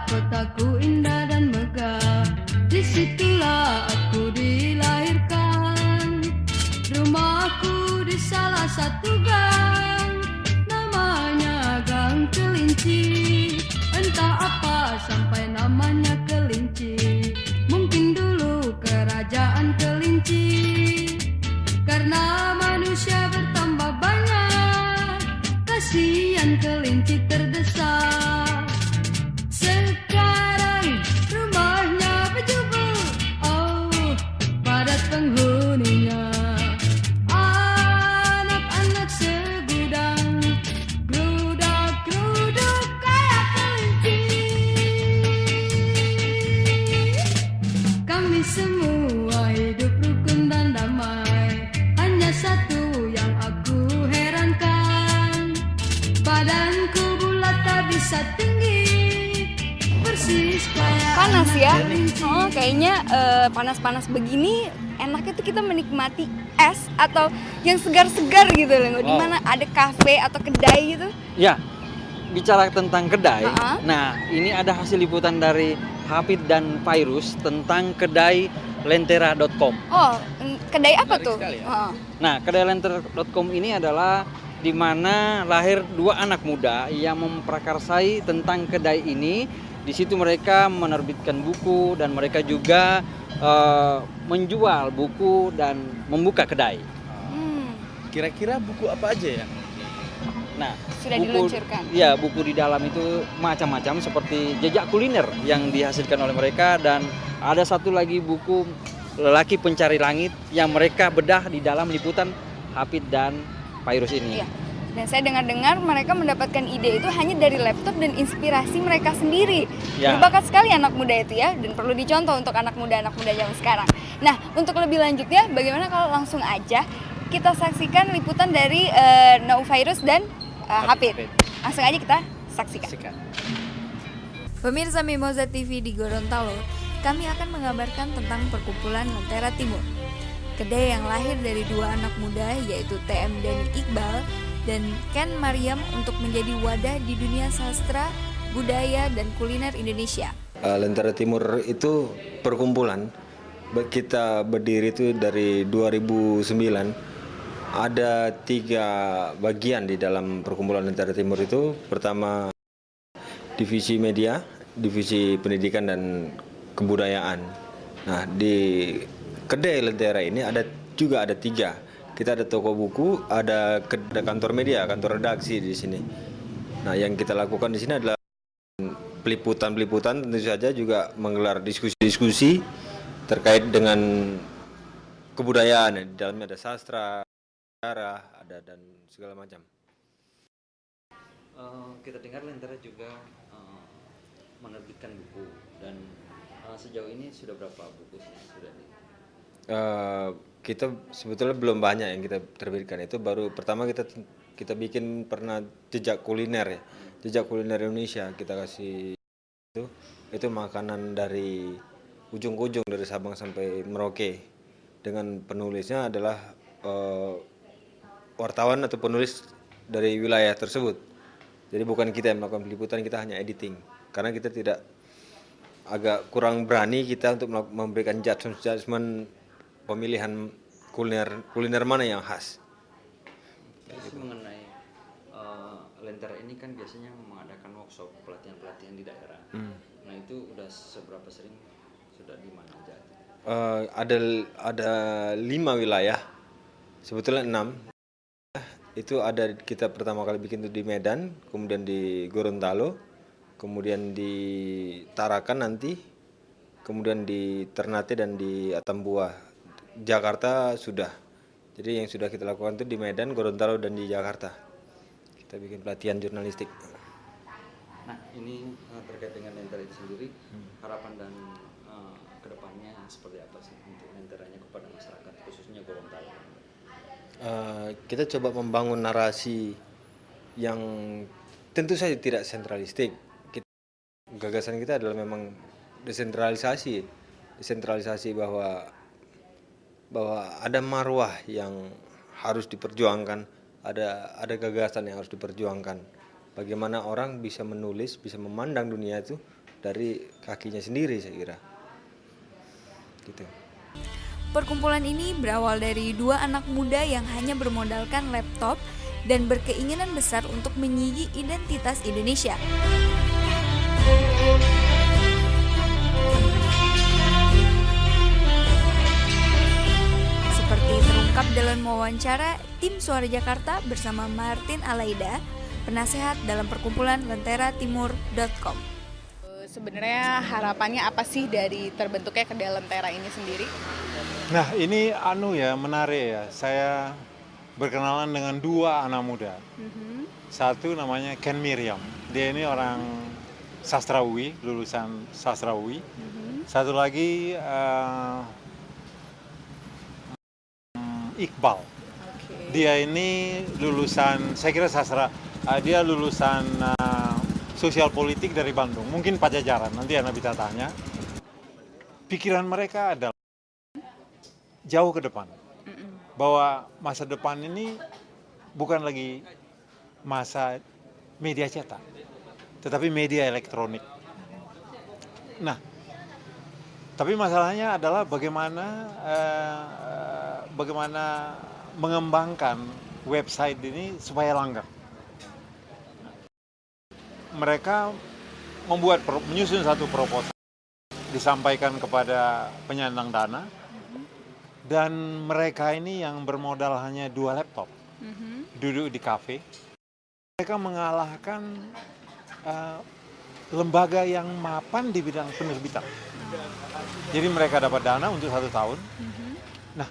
kotaku indah dan megah. Disitulah aku dilahirkan. Rumahku di salah satu gang, namanya Gang Kelinci. Entah apa sampai namanya Kelinci. Mungkin dulu kerajaan Kelinci, karena manusia bertambah banyak, kasihan kelinci terdesak. Sekarang rumahnya berjubel, oh padat penghuninya. Anak-anak segudang, gerudak-geruduk kayak kelinci. Kami semua hidup rukun dan damai. Hanya satu yang aku herankan, badanku bulat tak bisa tinggi, persis kayak Panas ya? anak kelinci. Oh, kayaknya panas-panas begini enaknya tuh kita menikmati es atau yang segar-segar gitu loh. Di mana ada kafe atau kedai gitu. Ya, bicara tentang kedai. Ha-ha. Nah, ini ada hasil liputan dari Hafid dan Fairuz tentang kedai lentera.com. Oh, kedai apa Menarik tuh? sekali ya. Heeh. Nah, kedai lentera.com ini adalah di mana lahir dua anak muda yang memprakarsai tentang kedai ini. Di situ mereka menerbitkan buku dan mereka juga menjual buku dan membuka kedai. Hmm, Kira-kira buku apa aja ya? Nah, sudah diluncurkan. Ya, buku di dalam itu macam-macam seperti jejak kuliner yang dihasilkan oleh mereka, dan ada satu lagi buku Lelaki Pencari Langit yang mereka bedah di dalam liputan Hafid dan Fairuz ini. Iya. Dan saya dengar-dengar mereka mendapatkan ide itu hanya dari laptop dan inspirasi mereka sendiri. Ya. Berbakat sekali anak muda itu ya, dan perlu dicontoh untuk anak muda zaman sekarang. Nah, untuk lebih lanjutnya, bagaimana kalau langsung aja kita saksikan liputan dari Fairuz dan Hafid. Langsung aja kita saksikan. Pemirsa Mimosa TV di Gorontalo, kami akan mengabarkan tentang perkumpulan Lentera Timur. Kedai yang lahir dari dua anak muda yaitu TM Dani Iqbal dan Ken Mariam untuk menjadi wadah di dunia sastra, budaya, dan kuliner Indonesia. Lentera Timur itu perkumpulan. Kita berdiri itu dari 2009. Ada 3 bagian di dalam perkumpulan Lentera Timur itu. Pertama, divisi media, divisi pendidikan dan kebudayaan. Nah, di kedai Lentera ini ada 3. Kita ada toko buku, ada kantor media, kantor redaksi di sini. Nah, yang kita lakukan di sini adalah peliputan, tentu saja juga menggelar diskusi-diskusi terkait dengan kebudayaan. Di dalamnya ada sastra, sejarah, ada dan segala macam. Kita dengar Lentera juga menerbitkan buku, dan sejauh ini sudah berapa buku sudah di? Kita sebetulnya belum banyak yang kita terbitkan. Itu baru pertama kita bikin pernah jejak kuliner ya, jejak kuliner Indonesia. Kita kasih itu makanan dari ujung ke ujung, dari Sabang sampai Merauke, dengan penulisnya adalah wartawan atau penulis dari wilayah tersebut. Jadi bukan kita yang melakukan peliputan, kita hanya editing, karena kita tidak, agak kurang berani kita untuk memberikan judgement pemilihan kuliner mana yang khas. Terus mengenai Lentera ini kan biasanya mengadakan workshop pelatihan di daerah. Nah, itu udah seberapa sering, sudah di mana aja? Ada 5 wilayah, sebetulnya 6. Itu ada, kita pertama kali bikin itu di Medan, kemudian di Gorontalo, kemudian di Tarakan nanti, kemudian di Ternate dan di Atambua. Jakarta sudah. Jadi yang sudah kita lakukan itu di Medan, Gorontalo, dan di Jakarta. Kita bikin pelatihan jurnalistik. Nah, ini terkait dengan Lentera itu sendiri, harapan dan kedepannya seperti apa sih untuk Lenteranya kepada masyarakat, khususnya Gorontalo? Kita coba membangun narasi yang tentu saja tidak sentralistik. Gagasan kita adalah memang desentralisasi bahwa ada marwah yang harus diperjuangkan, ada gagasan yang harus diperjuangkan. Bagaimana orang bisa menulis, bisa memandang dunia itu dari kakinya sendiri, saya kira. Gitu. Perkumpulan ini berawal dari dua anak muda yang hanya bermodalkan laptop dan berkeinginan besar untuk menyigi identitas Indonesia. Seperti terungkap dalam wawancara tim Suara Jakarta bersama Martin Alaida, penasehat dalam perkumpulan lenteratimur.com. Sebenarnya harapannya apa sih dari terbentuknya Kedai Lentera ini sendiri? Nah, ini menarik ya. Saya berkenalan dengan dua anak muda. Satu namanya Ken Miriam. Dia ini orang sastra UI, lulusan sastra UI. Satu lagi Iqbal. Dia ini lulusan, saya kira sastra, dia lulusan sosial politik dari Bandung. Mungkin Pajajaran, nanti Anda bisa tanya. Pikiran mereka adalah jauh ke depan. Bahwa masa depan ini bukan lagi masa media cetak, tetapi media elektronik. Nah, tapi masalahnya adalah bagaimana mengembangkan website ini supaya langgeng. Mereka menyusun satu proposal, disampaikan kepada penyandang dana, dan mereka ini yang bermodal hanya 2 laptop, duduk di kafe. Mereka mengalahkan lembaga yang mapan di bidang penerbitan. Jadi mereka dapat dana untuk 1 tahun. Nah,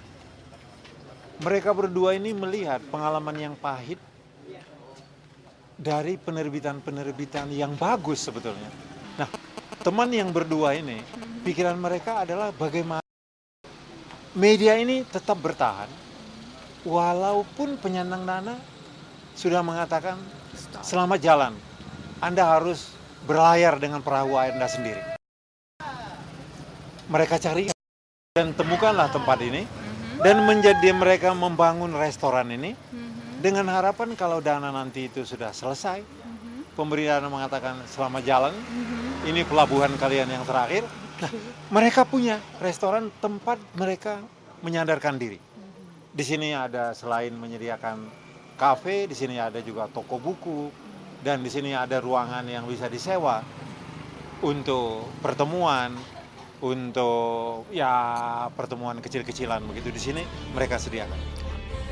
mereka berdua ini melihat pengalaman yang pahit dari penerbitan-penerbitan yang bagus sebetulnya. Nah, teman yang berdua ini, pikiran mereka adalah bagaimana media ini tetap bertahan, walaupun penyandang dana sudah mengatakan selamat jalan, Anda harus berlayar dengan perahu Anda sendiri. Mereka cari dan temukanlah tempat ini, dan menjadi mereka membangun restoran ini, dengan harapan kalau dana nanti itu sudah selesai, pemberi dana mengatakan selamat jalan, ini pelabuhan kalian yang terakhir. Nah, mereka punya restoran tempat mereka menyadarkan diri. Di sini ada selain menyediakan kafe, di sini ada juga toko buku, dan di sini ada ruangan yang bisa disewa untuk pertemuan, untuk pertemuan kecil-kecilan begitu. Di sini mereka sediakan.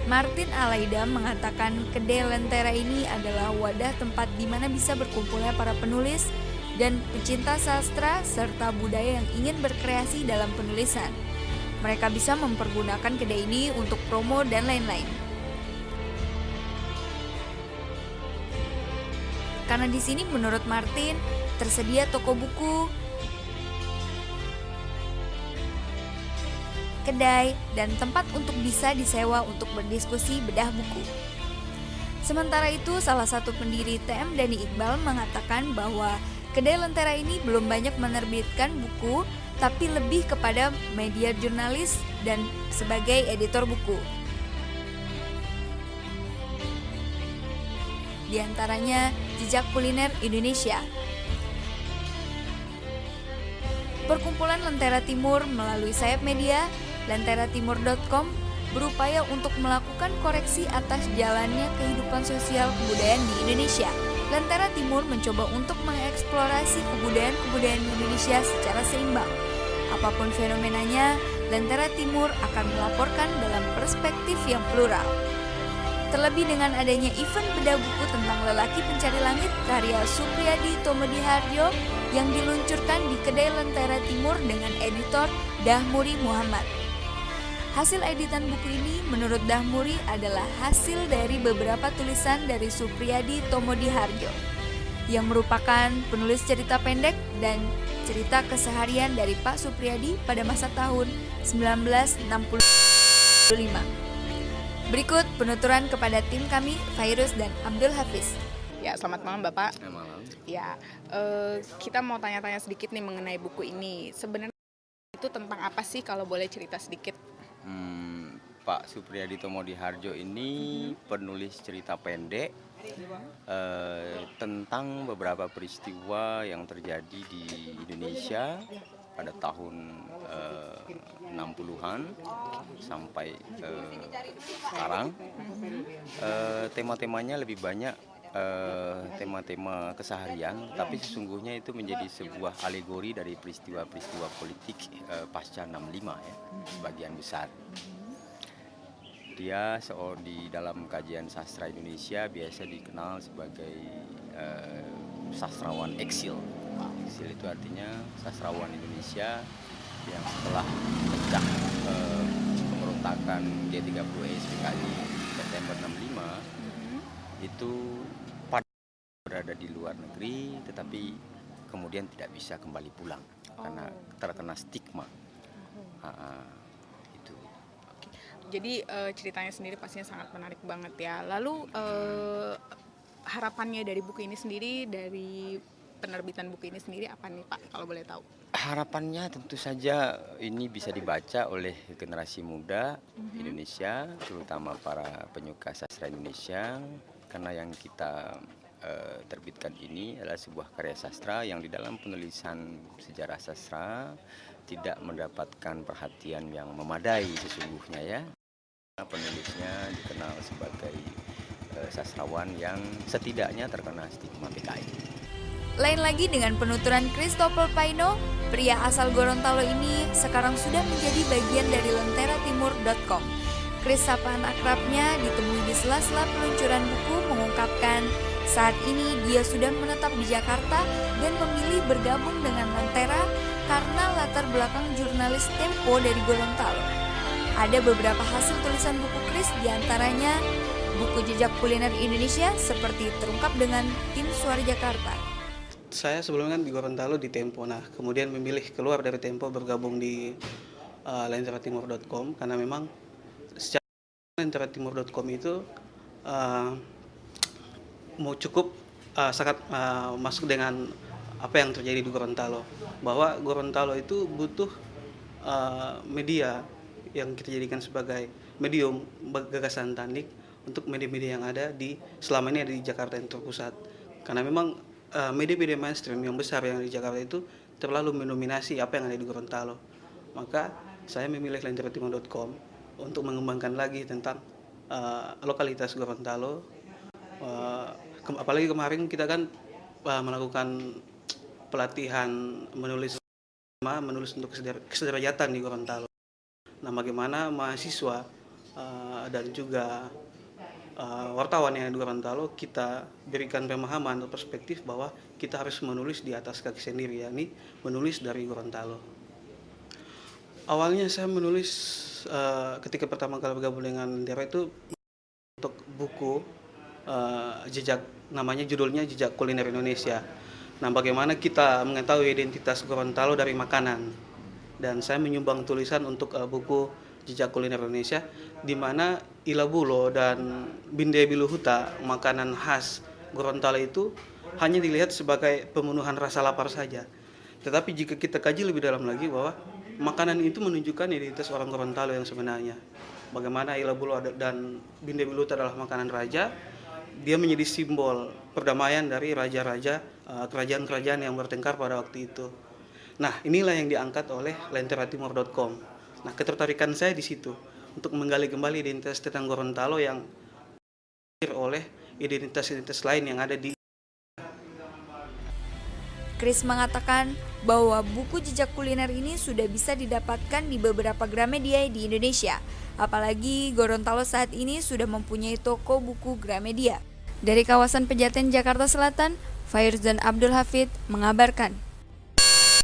Martin Alaida mengatakan Kedai Lentera ini adalah wadah tempat di mana bisa berkumpulnya para penulis dan pecinta sastra serta budaya yang ingin berkreasi dalam penulisan. Mereka bisa mempergunakan kedai ini untuk promo dan lain-lain. Karena di sini menurut Martin tersedia toko buku, kedai, dan tempat untuk bisa disewa untuk berdiskusi bedah buku. Sementara itu, salah satu pendiri TM Dani Iqbal mengatakan bahwa Kedai Lentera ini belum banyak menerbitkan buku, tapi lebih kepada media jurnalis dan sebagai editor buku. Di antaranya Jejak Kuliner Indonesia. Perkumpulan Lentera Timur melalui sayap media lenteratimur.com berupaya untuk melakukan koreksi atas jalannya kehidupan sosial kebudayaan di Indonesia. Lentera Timur mencoba untuk mengeksplorasi kebudayaan Indonesia secara seimbang. Apapun fenomenanya, Lentera Timur akan melaporkan dalam perspektif yang plural. Terlebih dengan adanya event bedah buku tentang lelaki pencari langit karya Supriyadi Tomodiharjo yang diluncurkan di Kedai Lentera Timur dengan editor Dahmuri Muhammad. Hasil editan buku ini menurut Dahmuri adalah hasil dari beberapa tulisan dari Supriyadi Tomodiharjo yang merupakan penulis cerita pendek dan cerita keseharian dari Pak Supriyadi pada masa tahun 1965. Berikut penuturan kepada tim kami, Fairuz dan Abdul Hafiz. Ya, selamat malam Bapak. Selamat malam. Ya, kita mau tanya-tanya sedikit nih mengenai buku ini. Sebenarnya itu tentang apa sih kalau boleh cerita sedikit? Pak Supriyadi Tomodiharjo ini penulis cerita pendek tentang beberapa peristiwa yang terjadi di Indonesia pada tahun 60-an sampai sekarang. Tema-temanya lebih banyak tema-tema keseharian, tapi sesungguhnya itu menjadi sebuah alegori dari peristiwa-peristiwa politik pasca 65 ya, sebagian besar. Dia di dalam kajian sastra Indonesia biasa dikenal sebagai sastrawan eksil. Eksil itu artinya sastrawan Indonesia yang setelah pecah pemberontakan G30 SPKI September 65 itu berada di luar negeri, tetapi kemudian tidak bisa kembali pulang karena terkena stigma. Itu. Jadi ceritanya sendiri pastinya sangat menarik banget ya. Lalu harapannya dari buku ini sendiri, dari penerbitan buku ini sendiri apa nih Pak, kalau boleh tahu? Harapannya tentu saja ini bisa dibaca oleh generasi muda Indonesia, terutama para penyuka sastra Indonesia, karena yang kita terbitkan ini adalah sebuah karya sastra yang di dalam penulisan sejarah sastra tidak mendapatkan perhatian yang memadai sesungguhnya ya. Penulisnya dikenal sebagai sastrawan yang setidaknya terkena stigma PKI. Lain lagi dengan penuturan Christopher Paino, pria asal Gorontalo ini sekarang sudah menjadi bagian dari lenteratimur.com. Chris, sapaan akrabnya, ditemui di sela-sela peluncuran buku, mengungkapkan saat ini dia sudah menetap di Jakarta dan memilih bergabung dengan Lentera karena latar belakang jurnalis Tempo dari Gorontalo. Ada beberapa hasil tulisan buku Chris, diantaranya buku jejak kuliner Indonesia seperti terungkap dengan Tim Suara Jakarta. Saya sebelumnya di Gorontalo di Tempo, nah kemudian memilih keluar dari Tempo bergabung di lenteratimur.com karena memang secara lenteratimur.com itu mau cukup sangat masuk dengan apa yang terjadi di Gorontalo, bahwa Gorontalo itu butuh media yang kita jadikan sebagai medium gagasan Tandik untuk media-media yang ada selama ini ada di Jakarta yang terpusat, karena memang media-media mainstream yang besar yang ada di Jakarta itu terlalu mendominasi apa yang ada di Gorontalo. Maka saya memilih lenteratimur.com untuk mengembangkan lagi tentang lokalitas Gorontalo. Apalagi kemarin kita kan melakukan pelatihan menulis untuk kesederajatan di Gorontalo. Nah, bagaimana mahasiswa dan juga wartawan yang di Gorontalo kita berikan pemahaman atau perspektif bahwa kita harus menulis di atas kaki sendiri, yakni menulis dari Gorontalo. Awalnya saya menulis ketika pertama kali bergabung dengan Lentera itu untuk buku judulnya Jejak Kuliner Indonesia. Nah, bagaimana kita mengetahui identitas Gorontalo dari makanan. Dan saya menyumbang tulisan untuk buku Jejak Kuliner Indonesia, di mana ilabulo dan binde biluhuta, makanan khas Gorontalo itu hanya dilihat sebagai pemenuhan rasa lapar saja. Tetapi jika kita kaji lebih dalam lagi bahwa makanan itu menunjukkan identitas orang Gorontalo yang sebenarnya. Bagaimana ilabulo dan binde biluhuta adalah makanan raja, dia menjadi simbol perdamaian dari raja-raja kerajaan-kerajaan yang bertengkar pada waktu itu. Nah, inilah yang diangkat oleh lenteratimur.com. Nah, ketertarikan saya di situ untuk menggali kembali identitas tentang Gorontalo yang oleh identitas-identitas lain yang ada di. Chris mengatakan bahwa buku jejak kuliner ini sudah bisa didapatkan di beberapa Gramedia di Indonesia. Apalagi Gorontalo saat ini sudah mempunyai toko buku Gramedia. Dari kawasan Pejaten, Jakarta Selatan, Fairzan Abdul Hafid mengabarkan.